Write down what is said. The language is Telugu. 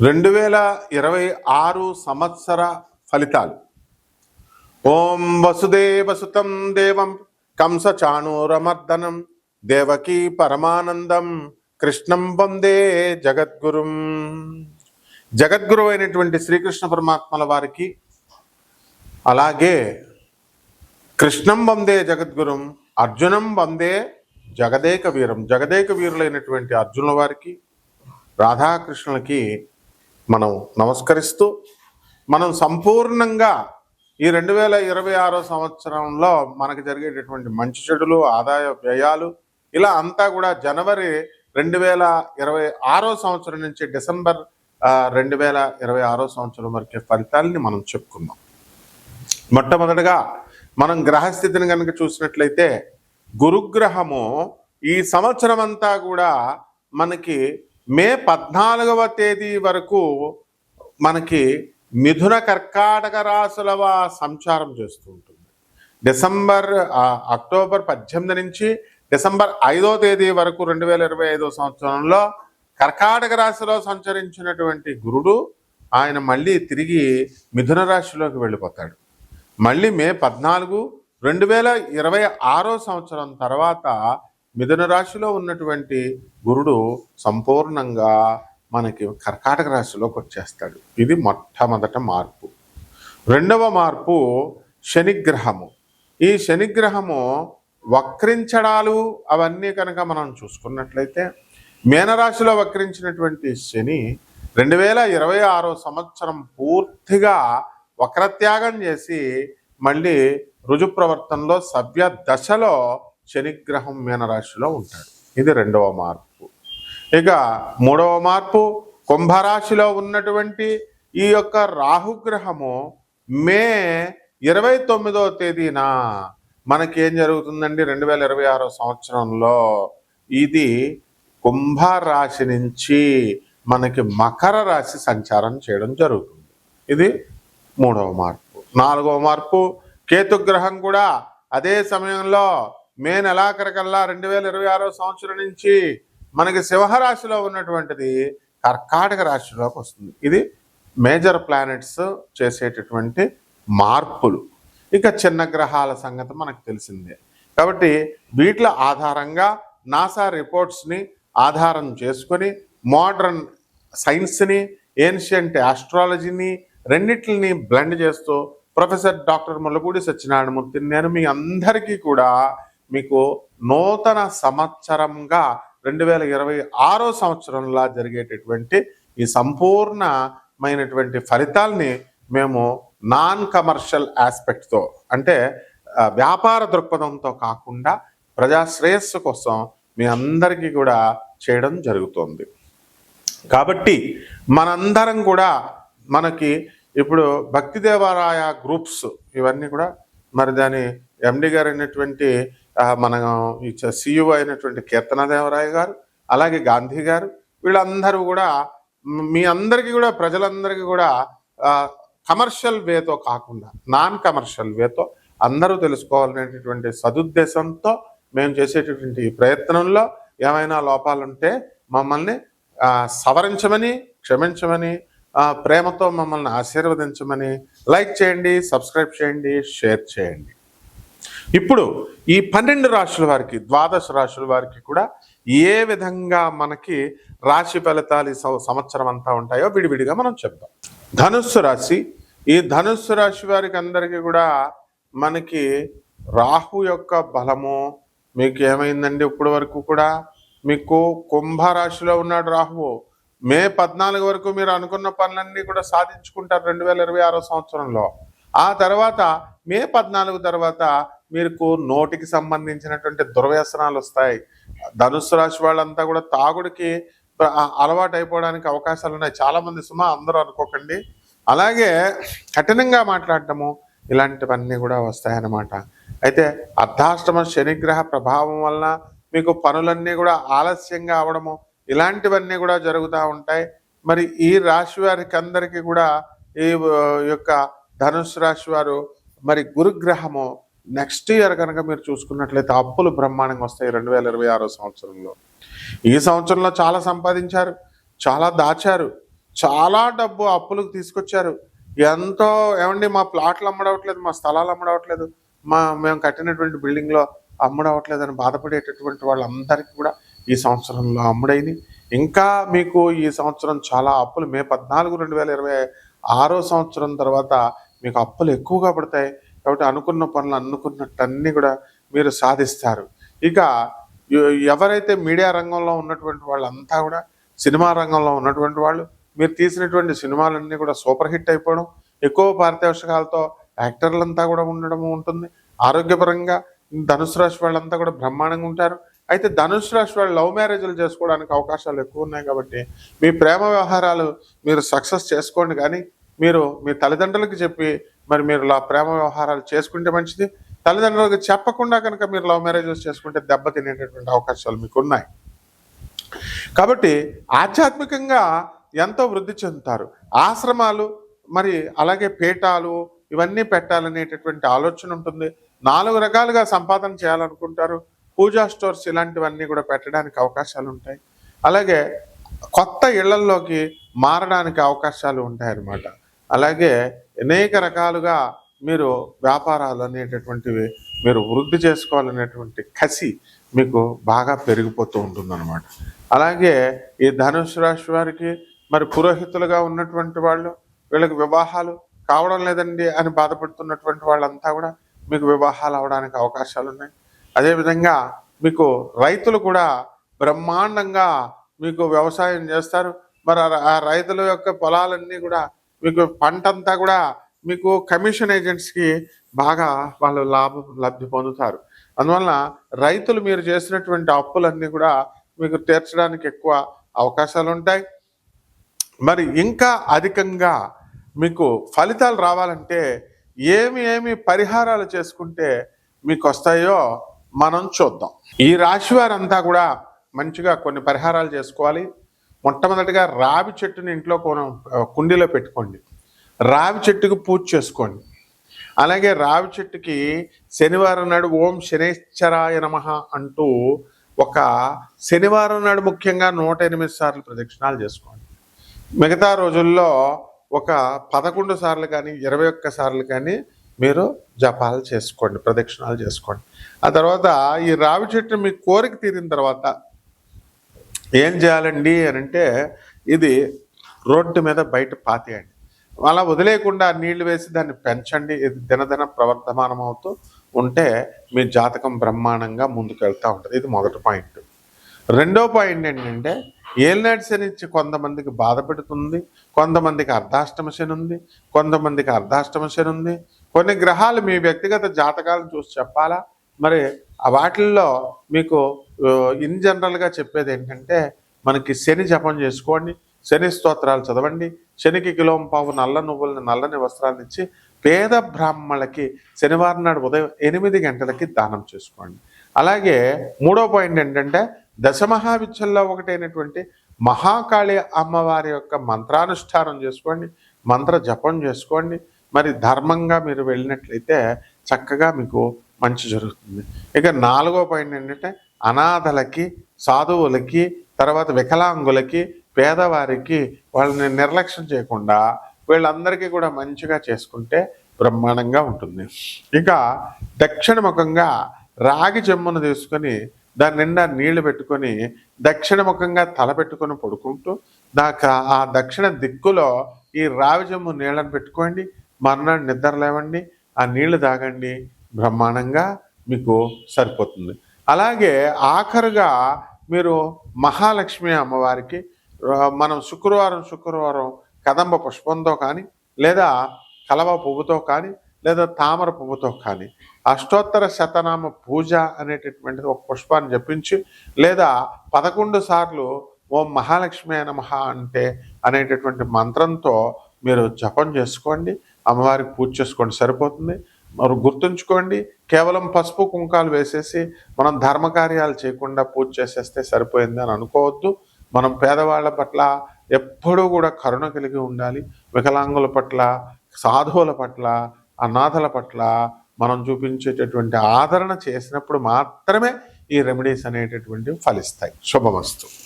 2026 సంవత్సర ఫలితాలు. ఓం వసుదేవసుతం దేవం కంసచాణూరమర్దనం దేవకీ పరమానందం కృష్ణం వందే జగద్గురుం. జగద్గురు అయినటువంటి శ్రీకృష్ణ పరమాత్మల వారికి, అలాగే కృష్ణం వందే జగద్గురుం, అర్జునం వందే జగదేక వీరం, జగదేక వీరులైనటువంటి అర్జునుల వారికి, రాధాకృష్ణులకి మనం నమస్కరిస్తూ, మనం సంపూర్ణంగా ఈ 2026 సంవత్సరంలో మనకు జరిగేటటువంటి మంచి చెడులు, ఆదాయ వ్యయాలు, ఇలా అంతా కూడా జనవరి 2026 సంవత్సరం నుంచి డిసెంబర్ 2026 సంవత్సరం వరకే ఫలితాలని మనం చెప్పుకుందాం. మొట్టమొదటిగా మనం గ్రహస్థితిని కనుక చూసినట్లయితే, గురుగ్రహము ఈ సంవత్సరం అంతా కూడా మనకి మే 14వ తేదీ వరకు మనకి మిథున కర్కాటక రాశుల సంచారం చేస్తూ ఉంటుంది. అక్టోబర్ 18 నుంచి డిసెంబర్ 5వ తేదీ వరకు 2025 సంవత్సరంలో కర్కాటక రాశిలో సంచరించినటువంటి గురుడు ఆయన మళ్ళీ తిరిగి మిథున రాశిలోకి వెళ్ళిపోతాడు. మళ్ళీ మే 14, 2026 సంవత్సరం తర్వాత మిథున రాశిలో ఉన్నటువంటి గురుడు సంపూర్ణంగా మనకి కర్కాటక రాశిలోకి వచ్చేస్తాడు. ఇది మొట్టమొదట మార్పు. రెండవ మార్పు శనిగ్రహము. ఈ శనిగ్రహము వక్రించడాలు అవన్నీ కనుక మనం చూసుకున్నట్లయితే, మీనరాశిలో వక్రించినటువంటి శని 2026 సంవత్సరం పూర్తిగా వక్రత్యాగం చేసి మళ్ళీ రుజుప్రవర్తనలో సవ్య దశలో శనిగ్రహం మీనరాశిలో ఉంటాడు. ఇది రెండవ మార్పు. ఇక మూడవ మార్పు, కుంభరాశిలో ఉన్నటువంటి ఈ యొక్క రాహుగ్రహము మే 29వ తేదీన మనకేం జరుగుతుందండి, 2026 సంవత్సరంలో ఇది కుంభరాశి నుంచి మనకి మకర రాశి సంచారం చేయడం జరుగుతుంది. ఇది మూడవ మార్పు. నాలుగవ మార్పు, కేతుగ్రహం కూడా అదే సమయంలో మే నెలాఖరికల్లా 2026 సంవత్సరం నుంచి మనకి సింహరాశిలో ఉన్నటువంటిది కర్కాటక రాశిలోకి వస్తుంది. ఇది మేజర్ ప్లానెట్స్ చేసేటటువంటి మార్పులు. ఇక చిన్న గ్రహాల సంగతి మనకు తెలిసిందే. కాబట్టి వీటి ఆధారంగా నాసా రిపోర్ట్స్ని ఆధారం చేసుకొని మోడర్న్ సైన్స్ని, ఏన్షియంట్ ఆస్ట్రాలజీని రెండిటిని బ్లెండ్ చేస్తూ ప్రొఫెసర్ డాక్టర్ ముల్లపూడి సత్యనారాయణమూర్తిని నేను మీ అందరికీ కూడా మీకు నూతన సంవత్సరంగా 2026 సంవత్సరంలో జరిగేటటువంటి ఈ సంపూర్ణమైనటువంటి ఫలితాల్ని మేము నాన్ కమర్షియల్ ఆస్పెక్ట్తో, అంటే వ్యాపార దృక్పథంతో కాకుండా ప్రజా శ్రేయస్సు కోసం మీ అందరికీ కూడా చేయడం జరుగుతుంది. కాబట్టి మనందరం కూడా మనకి ఇప్పుడు భక్తి దేవాలయ గ్రూప్స్ ఇవన్నీ కూడా, మరి దాని ఎండి గారు అయినటువంటి మన సిఇఓ అయినటువంటి కీర్తనదేవరాయ గారు, అలాగే గాంధీ గారు, వీళ్ళందరూ కూడా మీ అందరికీ కూడా, ప్రజలందరికీ కూడా కమర్షియల్ వేతో కాకుండా నాన్ కమర్షియల్ వేతో అందరూ తెలుసుకోవాలనేటటువంటి సదుద్దేశంతో మేము చేసేటటువంటి ఈ ప్రయత్నంలో ఏమైనా లోపాలుంటే మమ్మల్ని సవరించమని, క్షమించమని, ప్రేమతో మమ్మల్ని ఆశీర్వదించమని, లైక్ చేయండి, సబ్స్క్రైబ్ చేయండి, షేర్ చేయండి. ఇప్పుడు ఈ 12 రాశుల వారికి, ద్వాదశ రాశుల వారికి కూడా ఏ విధంగా మనకి రాశి ఫలితాలు సంవత్సరం అంతా ఉంటాయో విడివిడిగా మనం చెప్దాం. ధనుస్సు రాశి. ఈ ధనుస్సు రాశి వారికి అందరికీ కూడా మనకి రాహు యొక్క బలము మీకు ఏమైందండి, ఇప్పటి వరకు కూడా మీకు కుంభరాశిలో ఉన్నాడు రాహువు. మే 14 వరకు మీరు అనుకున్న పనులన్నీ కూడా సాధించుకుంటారు 2026 సంవత్సరంలో. ఆ తర్వాత మే 14 తర్వాత మీకు నోటికి సంబంధించినటువంటి దుర్వ్యసనాలు వస్తాయి. ధనుస్సు రాశి వాళ్ళంతా కూడా తాగుడికి అలవాటు అయిపోవడానికి అవకాశాలు ఉన్నాయి. చాలామంది అందరూ అనుకోకండి. అలాగే కఠినంగా మాట్లాడటము, ఇలాంటివన్నీ కూడా వస్తాయన్నమాట. అయితే అర్ధాష్టమ శనిగ్రహ ప్రభావం వలన మీకు పనులన్నీ కూడా ఆలస్యంగా అవడము, ఇలాంటివన్నీ కూడా జరుగుతూ ఉంటాయి. మరి ఈ రాశి వారికి అందరికీ కూడా ఈ యొక్క ధనుస్సు రాశి వారు మరి గురుగ్రహము నెక్స్ట్ ఇయర్ కనుక మీరు చూసుకున్నట్లయితే అప్పులు బ్రహ్మాండంగా వస్తాయి 2026 సంవత్సరంలో. ఈ సంవత్సరంలో చాలా సంపాదించారు, చాలా దాచారు, చాలా డబ్బు అప్పులకు తీసుకొచ్చారు. ఎంతో ఏమండి మా ప్లాట్లు అమ్మడవట్లేదు, మా స్థలాలు అమ్మడవట్లేదు, మేము కట్టినటువంటి బిల్డింగ్లో అమ్ముడవట్లేదు అని బాధపడేటటువంటి వాళ్ళందరికీ కూడా ఈ సంవత్సరంలో అమ్ముడైంది. ఇంకా మీకు ఈ సంవత్సరం చాలా అప్పులు మే 14, 2026 సంవత్సరం తర్వాత మీకు అప్పులు ఎక్కువగా పడతాయి. కాబట్టి అనుకున్న పనులు అనుకున్నట్టు అన్నీ కూడా మీరు సాధిస్తారు. ఇక ఎవరైతే మీడియా రంగంలో ఉన్నటువంటి వాళ్ళంతా కూడా, సినిమా రంగంలో ఉన్నటువంటి వాళ్ళు, మీరు తీసినటువంటి సినిమాలన్నీ కూడా సూపర్ హిట్ అయిపోవడం, ఎక్కువ పారితోషికాలతో యాక్టర్లంతా కూడా ఉండడం ఉంటుంది. ఆరోగ్యపరంగా ధనుసు రాశి వాళ్ళంతా కూడా బ్రహ్మాండంగా ఉంటారు. అయితే ధనుసు రాశి వాళ్ళు లవ్ మ్యారేజ్లు చేసుకోవడానికి అవకాశాలు ఎక్కువ ఉన్నాయి. కాబట్టి మీ ప్రేమ వ్యవహారాలు మీరు సక్సెస్ చేసుకోండి. కానీ మీరు మీ తల్లిదండ్రులకి చెప్పి మరి మీరు ప్రేమ వ్యవహారాలు చేసుకుంటే మంచిది. తల్లిదండ్రులకు చెప్పకుండా కనుక మీరు లవ్ మ్యారేజెస్ చేసుకుంటే దెబ్బ తినేటటువంటి అవకాశాలు మీకు ఉన్నాయి. కాబట్టి ఆధ్యాత్మికంగా ఎంతో వృద్ధి చెందుతారు. ఆశ్రమాలు మరి అలాగే పీఠాలు ఇవన్నీ పెట్టాలనేటటువంటి ఆలోచన ఉంటుంది. 4 రకాలుగా సంపాదన చేయాలనుకుంటారు. పూజా స్టోర్స్ ఇలాంటివన్నీ కూడా పెట్టడానికి అవకాశాలు ఉంటాయి. అలాగే కొత్త ఇళ్లల్లోకి మారడానికి అవకాశాలు ఉంటాయన్నమాట. అలాగే అనేక రకాలుగా మీరు వ్యాపారాలు అనేటటువంటివి మీరు వృద్ధి చేసుకోవాలనేటువంటి కసి మీకు బాగా పెరిగిపోతూ ఉంటుందన్నమాట. అలాగే ఈ ధనుసు రాశి వారికి మరి పురోహితులుగా ఉన్నటువంటి వాళ్ళు, వీళ్ళకి వివాహాలు కావడం లేదండి అని బాధపడుతున్నటువంటి వాళ్ళంతా కూడా మీకు వివాహాలు అవడానికి అవకాశాలు ఉన్నాయి. అదేవిధంగా మీకు రైతులు కూడా బ్రహ్మాండంగా మీకు వ్యవసాయం చేస్తారు. మరి ఆ రైతుల యొక్క పొలాలన్నీ కూడా మీకు పంటంతా కూడా మీకు కమిషన్ ఏజెంట్స్కి బాగా వాళ్ళు లబ్ధి పొందుతారు. అందువలన రైతులు మీరు చేసినటువంటి అప్పులన్నీ కూడా మీకు తీర్చడానికి ఎక్కువ అవకాశాలు ఉంటాయి. మరి ఇంకా అధికంగా మీకు ఫలితాలు రావాలంటే ఏమి పరిహారాలు చేసుకుంటే మీకు వస్తాయో మనం చూద్దాం. ఈ రాశి వారంతా కూడా మంచిగా కొన్ని పరిహారాలు చేసుకోవాలి. మొట్టమొదటిగా రావి చెట్టుని ఇంట్లో కుండీలో పెట్టుకోండి. రావి చెట్టుకు పూజ చేసుకోండి. అలాగే రావి చెట్టుకి శనివారం నాడు ఓం శనేశ్వరాయ నమః అంటూ ఒక శనివారం నాడు ముఖ్యంగా 108 సార్లు ప్రదక్షిణాలు చేసుకోండి. మిగతా రోజుల్లో ఒక 11 సార్లు కానీ 21 సార్లు కానీ మీరు జపాలు చేసుకోండి, ప్రదక్షిణాలు చేసుకోండి. ఆ తర్వాత ఈ రావి చెట్టు మీ కోరిక తీరిన తర్వాత ఏం చేయాలండి అని అంటే, ఇది రోడ్డు మీద బయట పాతేయండి. అలా వదిలేయకుండా నీళ్లు వేసి దాన్ని పెంచండి. ఇది దినదిన ప్రవర్ధమానం అవుతూ ఉంటే మీ జాతకం బ్రహ్మాండంగా ముందుకు వెళ్తూ ఉంటుంది. ఇది మొదటి పాయింట్. రెండో పాయింట్ ఏంటంటే, ఏలినాటి శని కొంతమందికి బాధ పెడుతుంది, కొంతమందికి అర్ధాష్టమ శని ఉంది, కొంతమందికి అర్ధాష్టమ శని ఉంది. కొన్ని గ్రహాలు మీ వ్యక్తిగత జాతకాలను చూసి చెప్పాలా. మరి వాటిల్లో మీకు ఇన్ జనరల్గా చెప్పేది ఏంటంటే, మనకి శని జపం చేసుకోండి, శని స్తోత్రాలు చదవండి, శనికి కిలోంపావు నల్ల నువ్వులని నల్లని వస్త్రాలను ఇచ్చి పేద బ్రాహ్మణులకి శనివారం నాడు ఉదయం 8 గంటలకి దానం చేసుకోండి. అలాగే మూడో పాయింట్ ఏంటంటే, దశమహావిద్యల్లో ఒకటైనటువంటి మహాకాళి అమ్మవారి యొక్క మంత్రానుష్ఠానం చేసుకోండి, మంత్ర జపం చేసుకోండి. మరి ధర్మంగా మీరు వెళ్ళినట్లయితే చక్కగా మీకు మంచి జరుగుతుంది. ఇక 4వ పాయింట్ ఏంటంటే, అనాథలకి, సాధువులకి, తర్వాత వికలాంగులకి, పేదవారికి వాళ్ళని నిర్లక్ష్యం చేయకుండా వీళ్ళందరికీ కూడా మంచిగా చేసుకుంటే బ్రహ్మాండంగా ఉంటుంది. ఇక దక్షిణముఖంగా రాగి చెమ్మును తీసుకొని దాని నిండా నీళ్లు పెట్టుకొని దక్షిణముఖంగా తల పెట్టుకొని పడుకుంటూ ఆ దక్షిణ దిక్కులో ఈ రావి చెమ్ము నీళ్ళని పెట్టుకోండి. మర్నాడు నిద్ర లేవండి, ఆ నీళ్లు తాగండి, బ్రహ్మాండంగా మీకు సరిపోతుంది. అలాగే ఆఖరుగా మీరు మహాలక్ష్మి అమ్మవారికి మనం శుక్రవారం కదంబ పుష్పంతో కానీ, లేదా కలవ పువ్వుతో కానీ, లేదా తామర పువ్వుతో కానీ అష్టోత్తర శతనామ పూజ అనేటటువంటిది ఒక పుష్పాన్ని జపించి, లేదా 11 సార్లు ఓం మహాలక్ష్మి నమః అంటే అనేటటువంటి మంత్రంతో మీరు జపం చేసుకోండి, అమ్మవారికి పూజ చేసుకోండి, సరిపోతుంది. మరి గుర్తుంచుకోండి, కేవలం పసుపు కుంకాలు వేసేసి మనం ధర్మకార్యాలు చేయకుండా పూజ చేసేస్తే సరిపోయింది అని అనుకోవద్దు. మనం పేదవాళ్ళ పట్ల ఎప్పుడూ కూడా కరుణ కలిగి ఉండాలి. వికలాంగుల పట్ల, సాధువుల పట్ల, అనాథల పట్ల మనం చూపించేటటువంటి ఆదరణ చేసినప్పుడు మాత్రమే ఈ రెమెడీస్ అనేటటువంటివి ఫలిస్తాయి. శుభమస్తు.